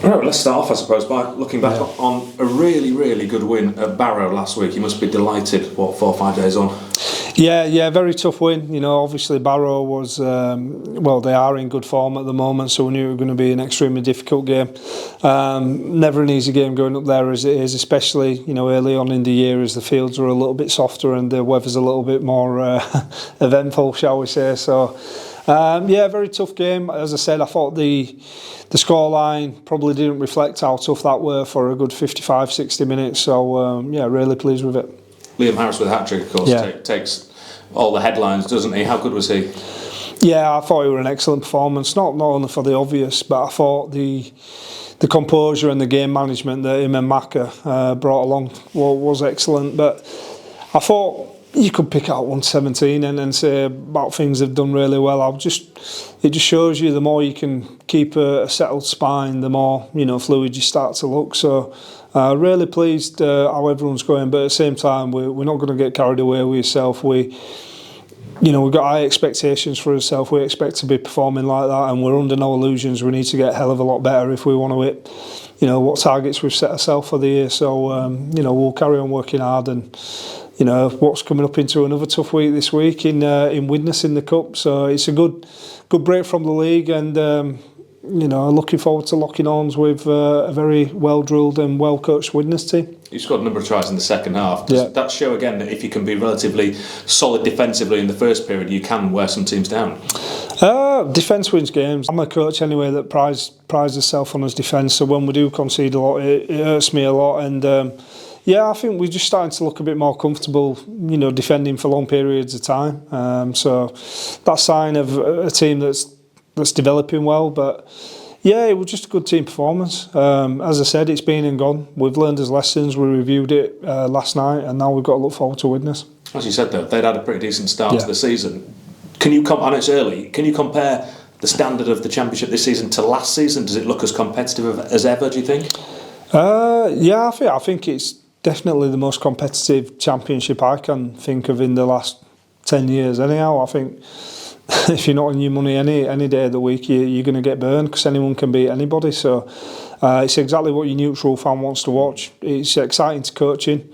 Right, let's start off, I suppose, by looking back on a really, really good win at Barrow last week. You must be delighted, 4 or 5 days on? Yeah, very tough win. You know, obviously Barrow was, they are in good form at the moment, so we knew it was going to be an extremely difficult game. Never an easy game going up there as it is, especially, you know, early on in the year as the fields are a little bit softer and the weather's a little bit more eventful, shall we say. So, very tough game. As I said, I thought the scoreline probably didn't reflect how tough that were for a good 55-60 minutes. So, really pleased with it. Liam Harris with a hat-trick, of course, takes all the headlines, doesn't he? How good was he? Yeah, I thought it was an excellent performance, not only for the obvious, but I thought the composure and the game management that him and Maka brought along was excellent. But I thought you could pick out 117 and say about things they've done really well. It just shows you the more you can keep a settled spine, the more, you know, fluid you start to look. So really pleased how everyone's going, but at the same time we're not going to get carried away with yourself. We've got high expectations for ourselves. We expect to be performing like that, and we're under no illusions. We need to get a hell of a lot better if we want to hit, you know, what targets we've set ourselves for the year. So we'll carry on working hard, and you know what's coming up into another tough week this week in Widnes in the Cup. So it's a good break from the league, and looking forward to locking arms with a very well-drilled and well-coached Widnes team. You scored a number of tries in the second half. Does that show again that if you can be relatively solid defensively in the first period, you can wear some teams down? Defence wins games. I'm a coach anyway that prides herself on his defence, so when we do concede a lot, it hurts me a lot. And I think we're just starting to look a bit more comfortable, you know, defending for long periods of time. So that's a sign of a team that's developing well. But yeah, it was just a good team performance. As I said, it's been and gone. We've learned his lessons. We reviewed it last night, and now we've got to look forward to Widnes. As you said, though, they'd had a pretty decent start to the season. Can you I know it's early. Can you compare the standard of the Championship this season to last season? Does it look as competitive as ever, do you think? I think it's definitely the most competitive Championship I can think of in the last 10 years. Anyhow, I think if you're not on your money any day of the week, you're going to get burned, because anyone can beat anybody. So it's exactly what your neutral fan wants to watch. It's exciting to coach in,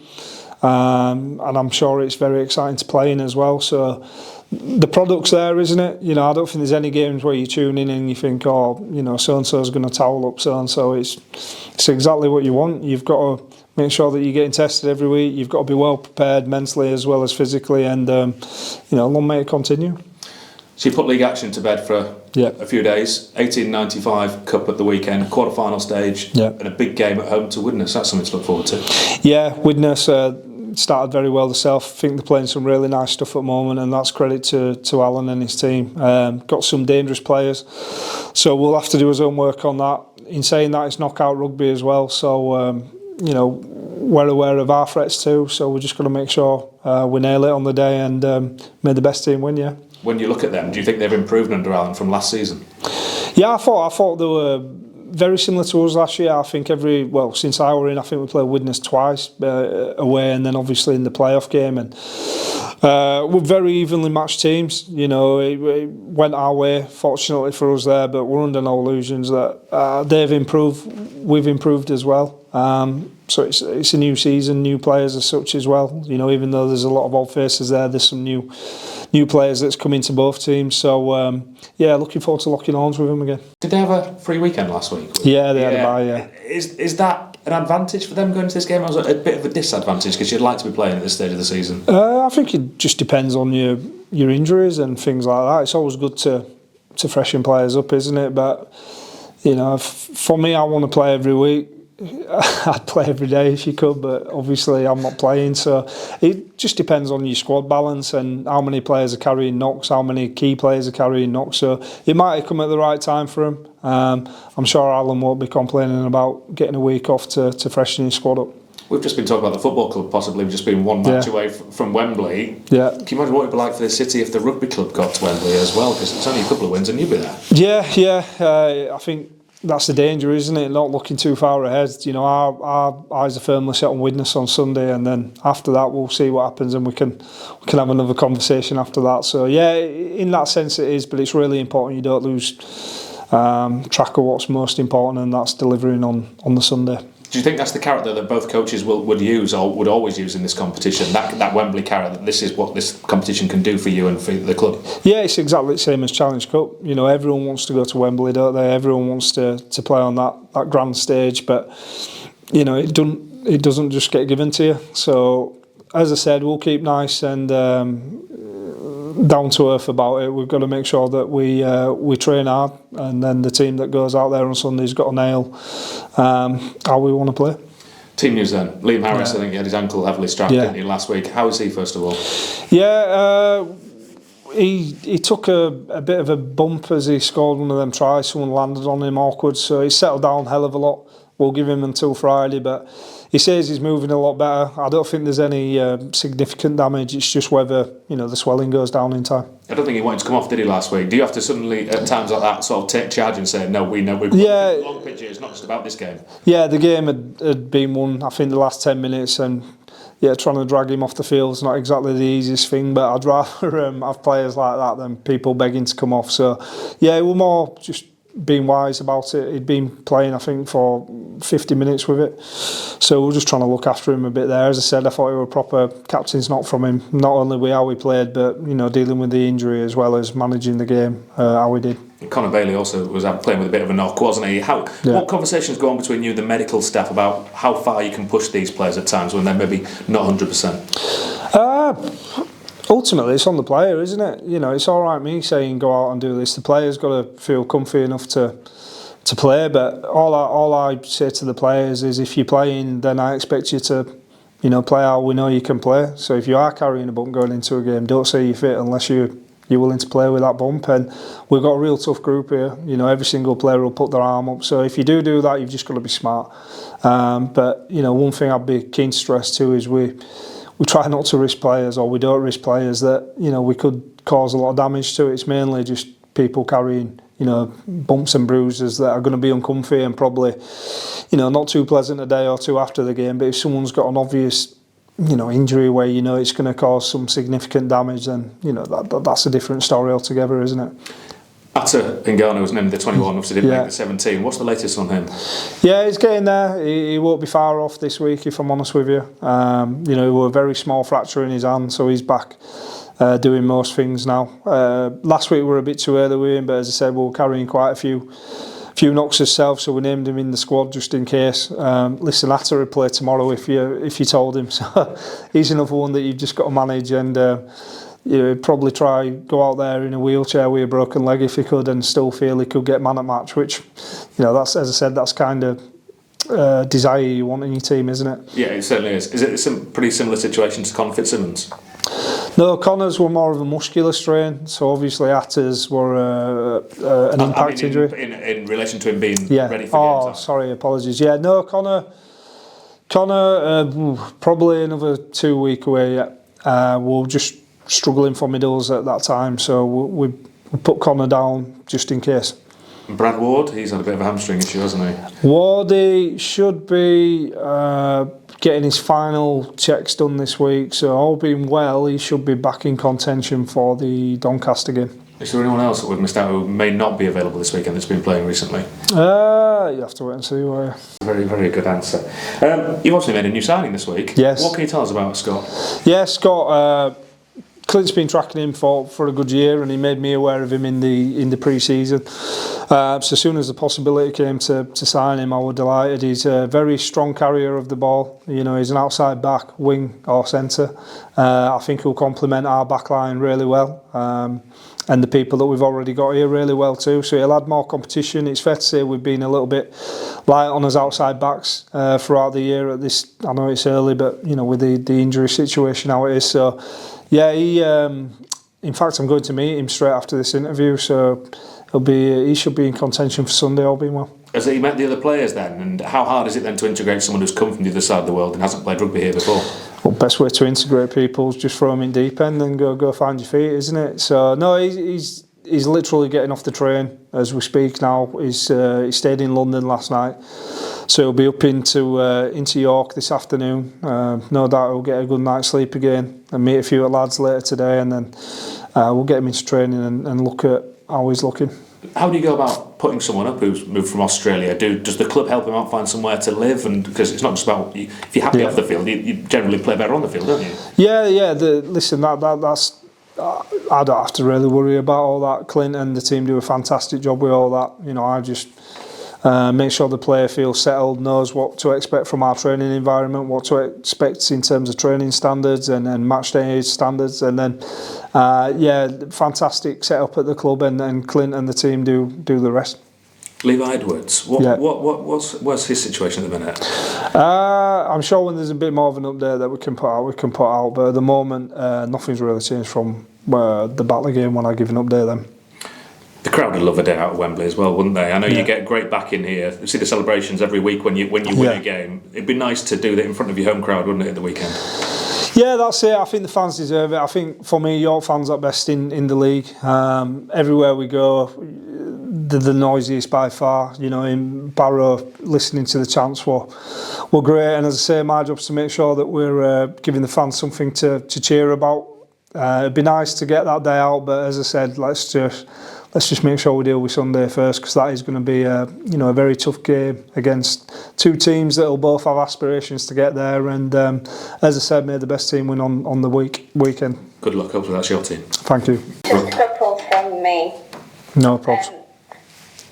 and I'm sure it's very exciting to play in as well. So the product's there, isn't it? You know, I don't think there's any games where you tune in and you think, oh, you know, so-and-so's going to towel up so-and-so. It's exactly what you want. You've got to make sure that you're getting tested every week. You've got to be well prepared mentally as well as physically, and long may it continue. So you put league action to bed for a few days. 1895 Cup at the weekend, quarter-final stage, and a big game at home to Widnes. That's something to look forward to. Yeah, Widnes started very well themselves. I think they're playing some really nice stuff at the moment, and that's credit to Alan and his team. Got some dangerous players, so we'll have to do his own work on that. In saying that, it's knockout rugby as well, so we're aware of our threats too, so we're just going to make sure we nail it on the day, and may the best team win. When you look at them, do you think they've improved under Alan from last season? Yeah, I thought they were very similar to us last year. I think since I were in, I think we played Widnes twice away, and then obviously in the playoff game, and we're very evenly matched teams. You know, it went our way, fortunately for us there, but we're under no illusions that they've improved, we've improved as well. So it's a new season, new players as such as well. You know, even though there's a lot of old faces there's some new players that's come into both teams. So looking forward to locking arms with them again. Did they have a free weekend last week? Yeah, they had a bye. Yeah. Is that an advantage for them going to this game, or is it a bit of a disadvantage because you'd like to be playing at this stage of the season? I think it just depends on your injuries and things like that. It's always good to freshen players up, isn't it? But you know, for me, I want to play every week. I'd play every day if you could, but obviously I'm not playing, so it just depends on your squad balance and how many players are carrying knocks, how many key players are carrying knocks. So it might have come at the right time for him. I'm sure Alan won't be complaining about getting a week off to freshen his squad up. We've just been talking about the football club possibly just being one match away from Wembley. Yeah. Can you imagine what it would be like for the city if the rugby club got to Wembley as well? Because it's only a couple of wins and you'd be there. I think that's the danger, isn't it? Not looking too far ahead. You know, our eyes are firmly set on Widnes on Sunday, and then after that we'll see what happens, and we can have another conversation after that. So yeah, in that sense it is, but it's really important you don't lose track of what's most important, and that's delivering on the Sunday. Do you think that's the carrot that both coaches would use, or would always use in this competition? That Wembley carrot, that this is what this competition can do for you and for the club? Yeah, it's exactly the same as Challenge Cup. You know, everyone wants to go to Wembley, don't they? Everyone wants to play on that grand stage, but you know, it doesn't just get given to you. So, as I said, we'll keep nice and down to earth about it. We've got to make sure that we train hard, and then the team that goes out there on Sunday's got to nail how we want to play. Team news then. Liam Harris, I think he had his ankle heavily strapped, didn't he, last week? How is he, first of all? Yeah, he took a bit of a bump as he scored one of them tries. Someone landed on him awkward, so he settled down a hell of a lot. We'll give him until Friday, but he says he's moving a lot better. I don't think there's any significant damage. It's just whether, you know, the swelling goes down in time. I don't think he wanted to come off, did he, last week? Do you have to suddenly, at times like that, sort of take charge and say, no, we know we've got a long pitch here, it's not just about this game? Yeah, the game had been won, I think, the last 10 minutes, and yeah, trying to drag him off the field is not exactly the easiest thing, but I'd rather have players like that than people begging to come off. So, yeah, it was more just being wise about it. He'd been playing, I think, for 50 minutes with it, so we're just trying to look after him a bit there. As I said, I thought it was a proper captain's knock from him, not only with how he played, but you know, dealing with the injury as well as managing the game how he did. Conor Bailey also was out playing with a bit of a knock, wasn't he? What conversations go on between you and the medical staff about how far you can push these players at times when they're maybe not 100%? Ultimately, it's on the player, isn't it? You know, it's all right me saying go out and do this. The player's got to feel comfy enough to play. But all I say to the players is, if you're playing, then I expect you to, you know, play how we know you can play. So if you are carrying a bump going into a game, don't say you're fit unless you're willing to play with that bump. And we've got a real tough group here. You know, every single player will put their arm up. So if you do that, you've just got to be smart. But you know, one thing I'd be keen to stress too is we try not to risk players, or we don't risk players that, you know, we could cause a lot of damage to. It's mainly just people carrying, you know, bumps and bruises that are going to be uncomfy and probably, you know, not too pleasant a day or two after the game. But if someone's got an obvious, you know, injury where you know it's going to cause some significant damage, then, you know, that's a different story altogether, isn't it? Atta Ngannou was named the 21, obviously didn't make the 17. What's the latest on him? Yeah, he's getting there. He won't be far off this week, if I'm honest with you. You know, he was a very small fracture in his hand, so he's back doing most things now. Last week we were a bit too early with him, but as I said, we were carrying quite a few knocks himself, so we named him in the squad just in case. Listen, Atta will play tomorrow if you told him. So he's another one that you've just got to manage, and you know, he'd probably go out there in a wheelchair with a broken leg if he could, and still feel he could get man at match, which, you know, that's, as I said, that's kind of desire you want in your team, isn't it? Yeah, it certainly is. Is it a pretty similar situation to Conor Fitzsimmons? No, Connor's were more of a muscular strain, so obviously Atta's were an impact injury. In relation to him being ready for game time. Sorry, apologies. Yeah, no, Conor probably another 2 weeks away yet. We're just struggling for middles at that time, so we put Conor down just in case. Brad Ward, he's had a bit of a hamstring issue, hasn't he? Wardy should be getting his final checks done this week, so all being well, he should be back in contention for the Doncaster game. Is there anyone else that we've missed out who may not be available this weekend that's been playing recently? You have to wait and see. Very, very good answer. You've also made a new signing this week. Yes. What can you tell us about Scott? Yeah, Scott. Clint's been tracking him for a good year, and he made me aware of him in the pre-season. So as soon as the possibility came to sign him, I was delighted. He's a very strong carrier of the ball. You know, he's an outside back, wing or centre. I think he'll complement our back line really well, and the people that we've already got here really well too. So he'll add more competition. It's fair to say we've been a little bit light on his outside backs throughout the year. At this, I know it's early, but you know, with the injury situation how it is, so. Yeah, in fact, I'm going to meet him straight after this interview, so he should be in contention for Sunday, all being well. Has he met the other players then? And how hard is it then to integrate someone who's come from the other side of the world and hasn't played rugby here before? Well, best way to integrate people is just throw them in deep end and go find your feet, isn't it? So no, he's literally getting off the train as we speak now. He stayed in London last night, so he'll be up into York this afternoon. No doubt he'll get a good night's sleep again and meet a few lads later today, and then we'll get him into training and look at how he's looking. How do you go about putting someone up who's moved from Australia, does the club help him out find somewhere to live? And because it's not just about if you're happy off the field, you generally play better on the field, don't you? Yeah. Listen, that's I don't have to really worry about all that. Clint and the team do a fantastic job with all that. You know, I just make sure the player feels settled, knows what to expect from our training environment, what to expect in terms of training standards and match day standards, and then fantastic setup at the club, and Clint and the team do the rest. Levi Edwards, what's his situation at the minute? I'm sure when there's a bit more of an update that we can put out, but at the moment nothing's really changed from the Batley game when I give an update then. The crowd would love a day out of Wembley as well, wouldn't they? I know you get great backing here. You see the celebrations every week when you win a game. It'd be nice to do that in front of your home crowd, wouldn't it, at the weekend? Yeah, that's it. I think the fans deserve it. I think for me, York fans are best in the league. Everywhere we go, they're the noisiest by far. You know, in Barrow, listening to the chants were great. And as I say, my job's to make sure that we're giving the fans something to cheer about. It'd be nice to get that day out, but as I said, let's just make sure we deal with Sunday first, because that is going to be a very tough game against two teams that will both have aspirations to get there. And as I said, may the best team win on the weekend. Good luck. Hopefully that's your team. Thank you. Just a couple from me. No problems.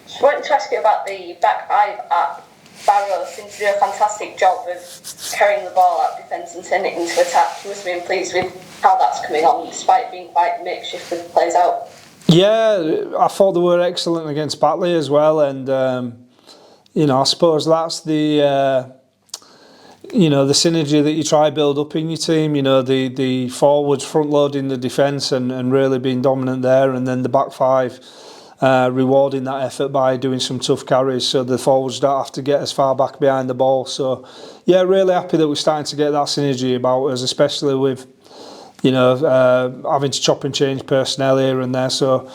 Just wanted to ask you about the back five at Barrow. Seems to do a fantastic job of carrying the ball out defence and turning it into attack. You must have been pleased with how that's coming on, despite being quite makeshift with players out. Yeah, I thought they were excellent against Batley as well, and I suppose that's the synergy that you try to build up in your team. You know, the forwards front loading the defence and really being dominant there, and then the back five rewarding that effort by doing some tough carries, so the forwards don't have to get as far back behind the ball. So yeah, really happy that we're starting to get that synergy about us, especially with having to chop and change personnel here and there. So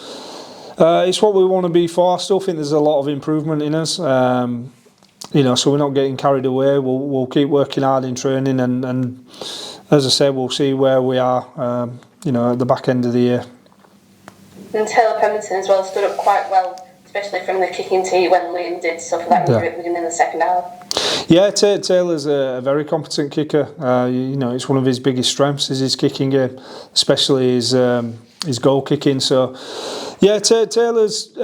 it's what we want to be for. I still think there's a lot of improvement in us. So we're not getting carried away. We'll keep working hard in training, and as I said, we'll see where we are, at the back end of the year. And Taylor Pemberton as well stood up quite well, especially from the kicking tee when Liam did suffer that injury at the beginning of the second half. Yeah, Taylor's a very competent kicker. It's one of his biggest strengths is his kicking game, especially his goal kicking. So, yeah, Taylor's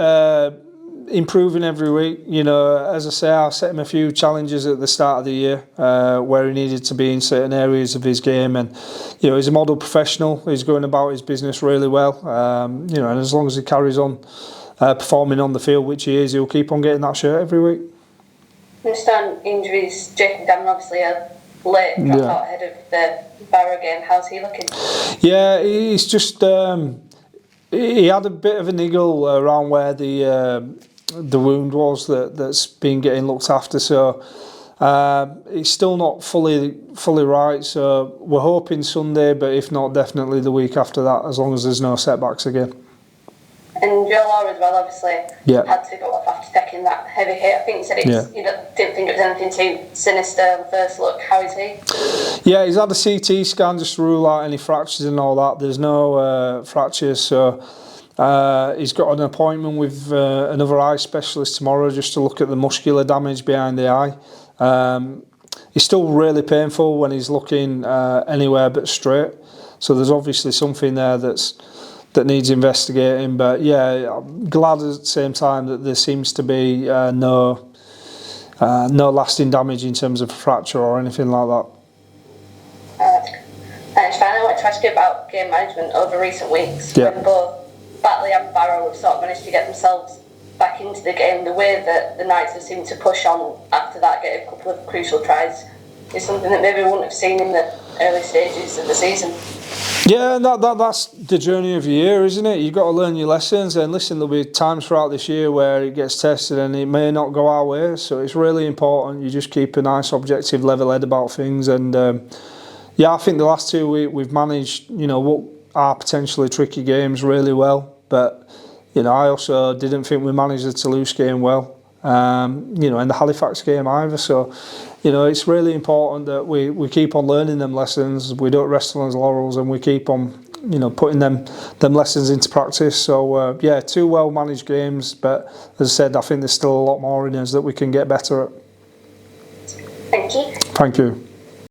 improving every week. You know, as I say, I set him a few challenges at the start of the year where he needed to be in certain areas of his game, and he's a model professional. He's going about his business really well. And as long as he carries on performing on the field, which he is, he'll keep on getting that shirt every week. I understand injuries. Jacob Gammon obviously a late drop out ahead of the Barrow game. How's he looking? Yeah, he's just he had a bit of a niggle around where the wound was that's been getting looked after. So he's still not fully right. So we're hoping Sunday, but if not, definitely the week after that, as long as there's no setbacks again. And Joe Law as well, obviously, had to go off after taking that heavy hit. I think you said you didn't think it was anything too sinister on the first look. How is he? Yeah, he's had a CT scan just to rule out any fractures and all that. There's no fractures, so he's got an appointment with another eye specialist tomorrow just to look at the muscular damage behind the eye. It's still really painful when he's looking anywhere but straight, so there's obviously something there that needs investigating. But yeah, I'm glad at the same time that there seems to be no lasting damage in terms of fracture or anything like that. And finally, I want to ask you about game management over recent weeks. When both Batley and Barrow have sort of managed to get themselves back into the game, the way that the Knights have seemed to push on after that, get a couple of crucial tries, is something that maybe we wouldn't have seen in the early stages of the season. Yeah, and that's the journey of your year, isn't it? You've got to learn your lessons, and listen, there'll be times throughout this year where it gets tested and it may not go our way, so it's really important you just keep a nice objective level head about things. And I think the last 2 weeks we've managed what are potentially tricky games really well, but I also didn't think we managed the Toulouse game well, and the Halifax game either. So it's really important that we keep on learning them lessons. We don't rest on our laurels, and we keep on putting them lessons into practice. So yeah, 2 well managed games, but as I said, I think there's still a lot more in us that we can get better at. Thank you. Thank you.